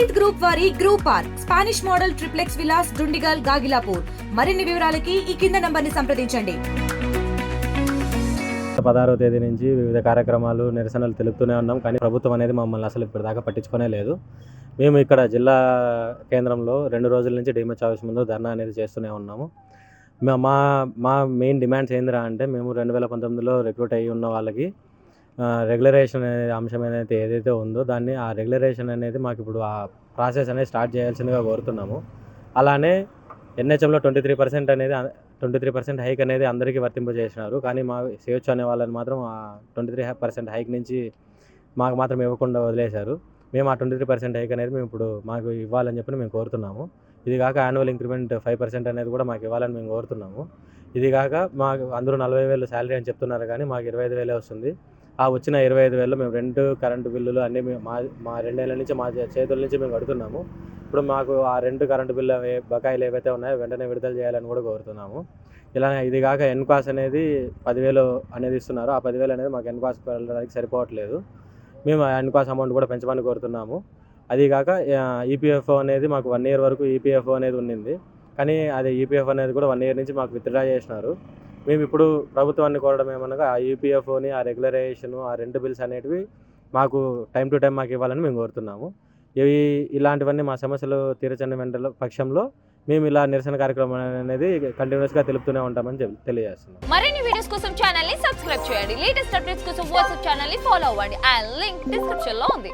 Health group వారి group park Spanish model triplex Vilas Dundigal Gagillapur. మరిన్ని వివరాలకి ఈ కింద నంబర్ని సంప్రదించండి. 16వ తేదీ నుంచి వివిధ కార్యక్రమాలు నిరసనలు తెలుపుతూనే ఉన్నాం, కానీ ప్రభుత్వం అనేది మమ్మల్ని అసలు ఇప్పటిదాకా పట్టించుకునే లేదు. మేము ఇక్కడ జిల్లా కేంద్రంలో 2 రోజుల నుంచి డిఎంహెచ్ ఆఫీస్ ముందు ధర్నా అనేది చేస్తూనే ఉన్నాము. మా మా మెయిన్ డిమాండ్స్ ఏందిరా అంటే, మేము 2019లో రిక్రూట్ అయ్యి ఉన్న వాళ్ళకి రెగ్యులరేషన్ అనే అంశం ఏదైతే ఉందో దాన్ని ఆ రెగ్యులరేషన్ అనేది మాకు ఇప్పుడు ఆ ప్రాసెస్ అనేది స్టార్ట్ చేయాల్సిందిగా కోరుతున్నాము. అలానే ఎన్హెచ్ఎంలో 23% హైక్ అనేది అందరికీ వర్తింపజేసినారు, కానీ మా చేయొచ్చు అనే వాళ్ళని మాత్రం ఆ 23% హైక్ నుంచి మాకు మాత్రం ఇవ్వకుండా వదిలేశారు. మేము ఆ 23% హైక్ అనేది మేము ఇప్పుడు మాకు ఇవ్వాలని చెప్పి మేము కోరుతున్నాము. ఇది కాక యాన్యువల్ ఇంక్రిమెంట్ 5% అనేది కూడా మాకు ఇవ్వాలని మేము కోరుతున్నాము. ఇది కాక మాకు అందరూ 40,000 శాలరీ అని చెప్తున్నారు, కానీ మాకు 25,000 వస్తుంది. ఆ వచ్చిన 25,000 మేము రెంట్, కరెంటు బిల్లులు అన్నీ మా 2 నెలల నుంచి మా చేతుల నుంచి మేము కడుతున్నాము. ఇప్పుడు మాకు ఆ రెంట్, కరెంటు బిల్లు బకాయిలు ఏవైతే ఉన్నాయో వెంటనే విడుదల చేయాలని కూడా కోరుతున్నాము. ఇలా ఇది కాక ఎన్కాస్ అనేది 10,000 అనేది ఇస్తున్నారు. ఆ 10,000 అనేది మాకు ఎన్కాస్కి వెళ్ళడానికి సరిపోవట్లేదు. మేము ఆ ఎన్కాస్ అమౌంట్ కూడా పెంచమని కోరుతున్నాము. అది కాక ఈపీఎఫ్ఓ అనేది మాకు 1 ఇయర్ వరకు ఈపీఎఫ్ఓ అనేది ఉండింది, కానీ అది ఈపీఎఫ్ అనేది కూడా 1 ఇయర్ నుంచి మాకు విత్డ్రా చేసినారు. మేము ఇప్పుడు ప్రభుత్వాన్ని కోరడం ఏమనగా ఆ ఈపీఎఫ్ఓని, ఆ రెగ్యులరేషను, ఆ రెంట్ బిల్స్ అనేటివి మాకు టైం టు టైం మాకు ఇవ్వాలని మేము కోరుతున్నాము. ఇలాంటివన్నీ మా సమస్యలు తీర్చని పక్షంలో మేము ఇలా నిరసన కార్యక్రమం అనేది కంటిన్యూస్గా తెలుపుతూనే ఉంటామని తెలియజేస్తున్నాం. మరిన్ని వీడియోస్ కోసం ఛానల్ ని సబ్స్క్రైబ్ చేయండి. లేటెస్ట్ అప్డేట్స్ కోసం వాట్సాప్ ఛానల్ ని ఫాలో అవ్వండి. ఆ లింక్ డిస్క్రిప్షన్ లో ఉంది.